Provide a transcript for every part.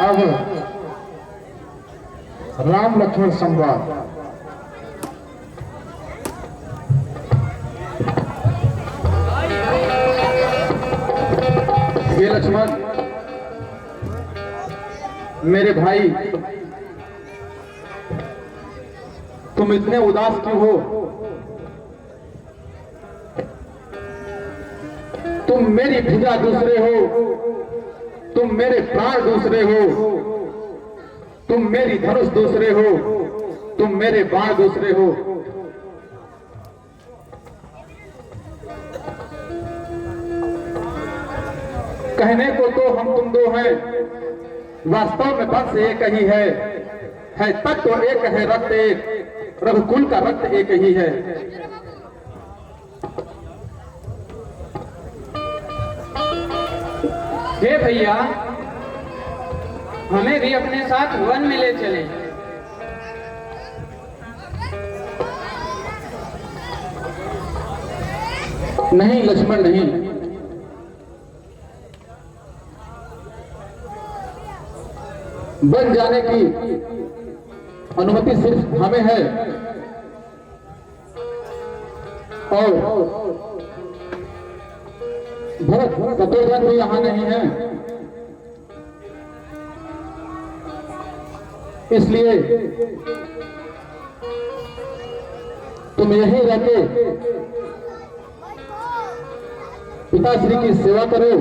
अब राम लक्ष्मण संवाद। ये लक्ष्मण, मेरे भाई, तुम इतने उदास क्यों हो? तुम मेरी भुजा दूसरे हो, तुम मेरे प्राण दूसरे हो, तुम मेरी धनुष दूसरे हो, तुम मेरे बाण दूसरे हो। कहने को तो हम तुम दो हैं, वास्तव में वंश एक ही है तत्व एक है, रक्त एक, रघुकुल का रक्त एक ही है। हे भैया, हमें भी अपने साथ वन में ले चले। नहीं लक्ष्मण नहीं, वन जाने की अनुमति सिर्फ हमें है और भरत शत्रुघ्न भी यहाँ नहीं है। इसलिए तुम यहीं रहके पिताश्री की सेवा करो।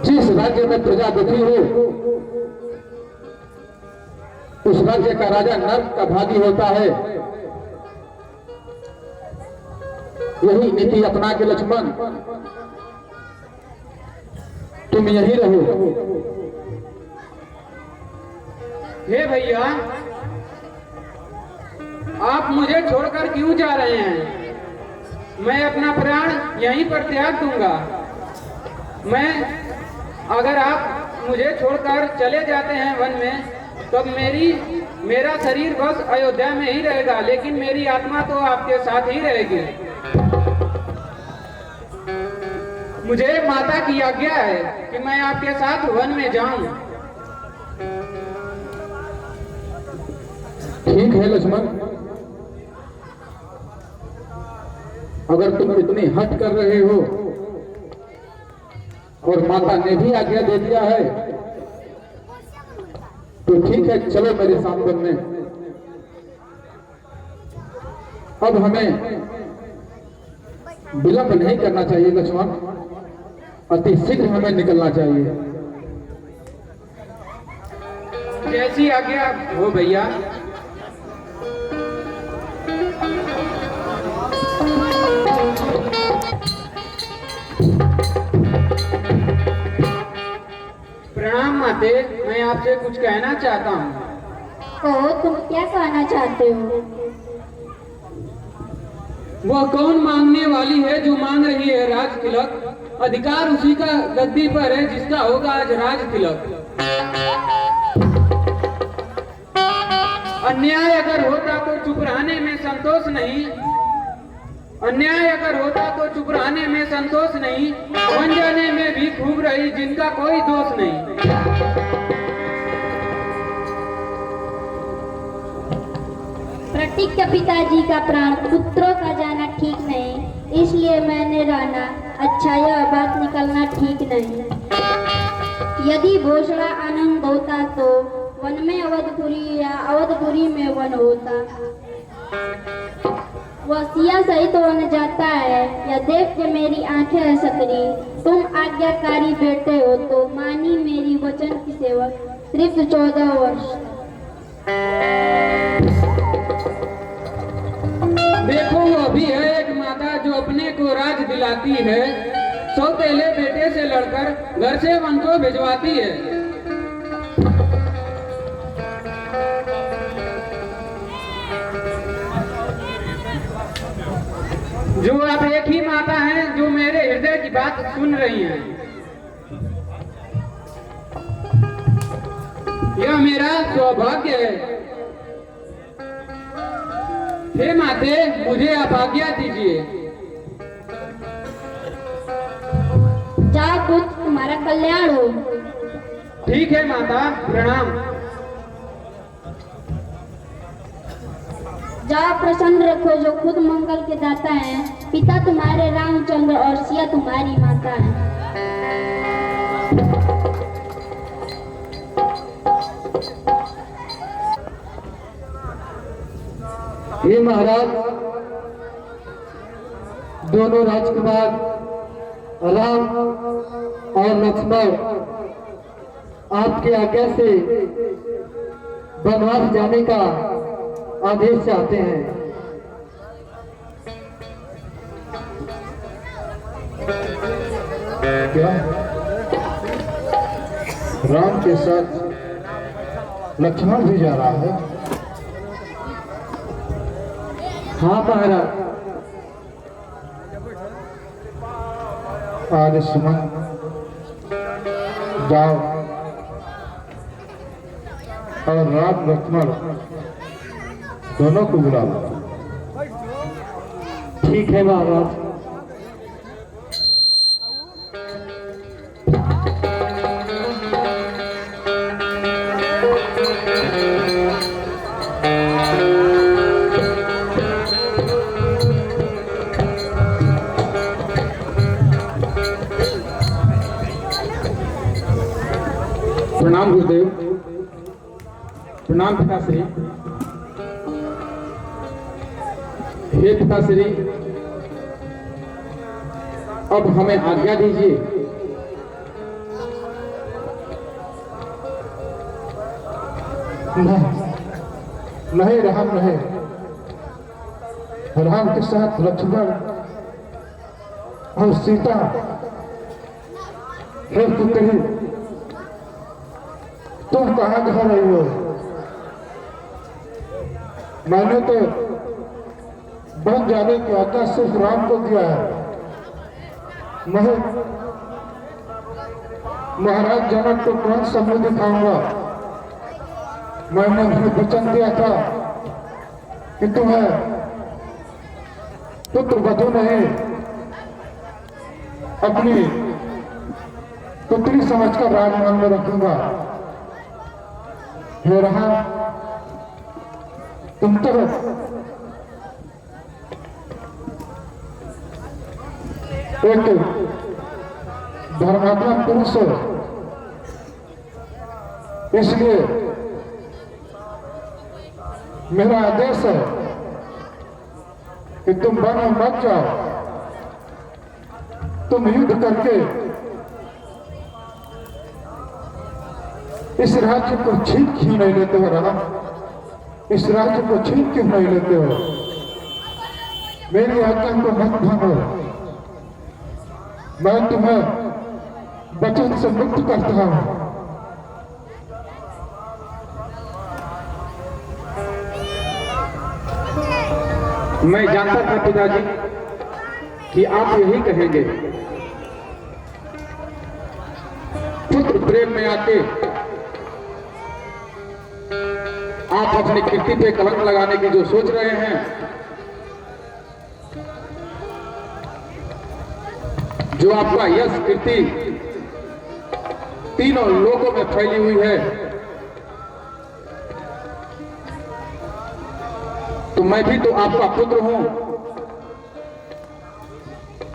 जिस राज्य में प्रजा दुखी हो, उस राज्य का राजा नर्क का भागी होता है। यही नीति अपना के लक्ष्मण तुम यहीं रहो। हे भैया, आप मुझे छोड़कर क्यों जा रहे हैं? मैं अपना प्राण यहीं पर त्याग दूंगा। अगर आप मुझे छोड़कर चले जाते हैं वन में, तब मेरा शरीर बस अयोध्या में ही रहेगा, लेकिन मेरी आत्मा तो आपके साथ ही रहेगी। मुझे माता की आज्ञा है कि मैं आपके साथ वन में जाऊं। ठीक है लक्ष्मण, अगर तुम इतनी हट कर रहे हो और माता ने भी आज्ञा दे दिया है, तो ठीक है, चलो मेरे साथ वन में। अब हमें विलंब नहीं करना चाहिए लक्ष्मण, अति शीघ्र हमें निकलना चाहिए। कैसी आज्ञा हो भैया? प्रणाम माते, मैं आपसे कुछ कहना चाहता हूँ। कहो, तुम क्या कहना चाहते हो? वह कौन मांगने वाली है जो मांग रही है राज तिलक? अधिकार उसी का गद्दी पर है जिसका होगा आज राज तिलक। अन्याय अगर होता तो चुप रहने में संतोष नहीं, अन्याय अगर होता तो चुप रहने में संतोष नहीं, बन जाने में भी खूब रही जिनका कोई दोष नहीं। प्रतिज्ञा पिताजी का प्राण पुत्रों का जाना ठीक नहीं, इसलिए मैंने रहना अच्छा, यह बात निकलना ठीक नहीं। यदि घोषणा आनंद होता तो वन में अवधपुरी या अवधपुरी में वन होता। वह सिया सहित वन जाता है, यह देख के मेरी आंखें सकरी। तुम आज्ञाकारी बेटे हो तो मानी मेरी वचन की सेवक, सिर्फ 14 वर्ष। देखो, वो भी है एक माता जो अपने को राज दिलाती है, सौतेले बेटे से लड़कर घर से वन को भिजवाती है। जो आप एक ही माता हैं जो मेरे हृदय की बात सुन रही हैं। यह मेरा सौभाग्य है। हे माते, मुझे आप आज्ञा दीजिए। जा तुम्हारा कल्याण हो। ठीक है माता, प्रणाम। जाओ प्रसन्न रखो जो खुद मंगल के दाता हैं। पिता तुम्हारे रामचंद्र और सिया तुम्हारी माता है। हे महाराज, दोनों राजकुमार राम और लक्ष्मण आपकी आज्ञा से वनवास जाने का आदेश चाहते हैं। क्या राम के साथ लक्ष्मण भी जा रहा है? हाँ महाराज। आगे सुमन, जाओ और राम लक्ष्मण दोनों को बुला लो। ठीक है महाराज। प्रणाम गुरुदेव। प्रणाम पिताश्री। हे पिताश्री, अब हमें आज्ञा दीजिए। नहीं राम नहीं, राम के साथ लक्ष्मण और सीता हे पुत्री, तुम कहाँ जा रही हो? मैंने तो बन जाने की आज्ञा सिर्फ राम को दिया है। मैं महाराज जनक को कौन सा मुंह दिखाऊंगा? मैंने उन्हें वचन दिया था कि तुम्हें पुत्र वधू नहीं, अपनी पुत्री समझकर राजमहल में रखूंगा। हे रहा, तुम तो एक धर्मात्मा पुरुष हो, इसलिए मेरा आदेश है कि तुम वन में मत जाओ। तुम युद्ध करके इस राज्य को छीन क्यों नहीं लेते हो राम? इस राज्य को छीन क्यों नहीं लेते हो? मेरी आज्ञा को मत भागो। मैं तुम्हें वचन से मुक्त करता हूं। मैं जानता था पिताजी कि आप यही कहेंगे। पुत्र प्रेम में आके आप अपनी कीर्ति पे कलंक लगाने की जो सोच रहे हैं, जो आपका यश कीर्ति तीनों लोगों में फैली हुई है, तो मैं भी तो आपका पुत्र हूं।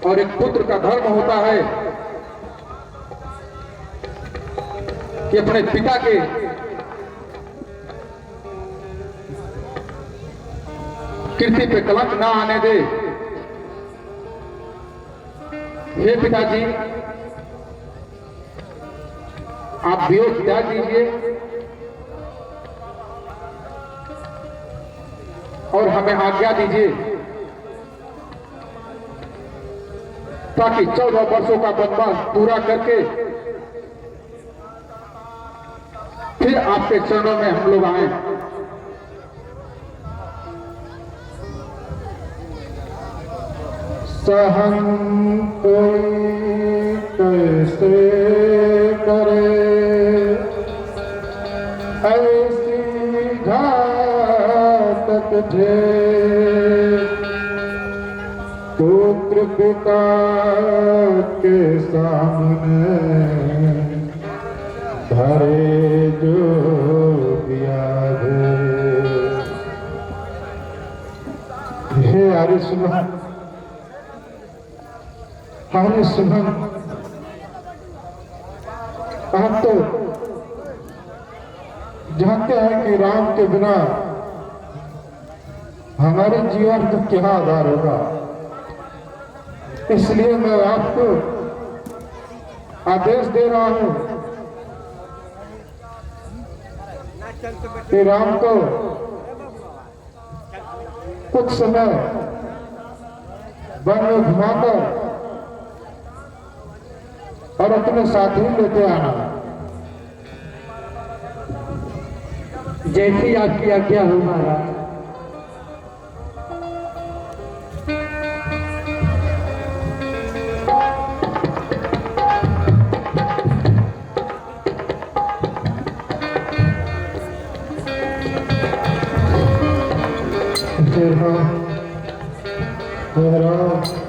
और एक पुत्र का धर्म होता है कि अपने पिता के कीर्ति पे कलंक ना आने दे। हे पिताजी, आप वियोग त्याग दीजिए और हमें आज्ञा दीजिए, ताकि 14 वर्षों का वनवास पूरा करके फिर आपके चरणों में हम लोग आए। सहन कोई कैसे करे ऐसी घातक ढेर, पुत्र पिता के सामने धरे जो दिया है। हे आर्य सुमन, आर्य सुमन, आप तो जानते हैं कि राम के बिना हमारे जीवन का क्या आधार होगा। इसलिए मैं आपको आदेश दे रहा हूं कि राम को कुछ समय वन में घुमाकर और अपने साथ ही लेते आना। जैसी आपकी आज्ञा हो महाराज। जय राम, जय राम।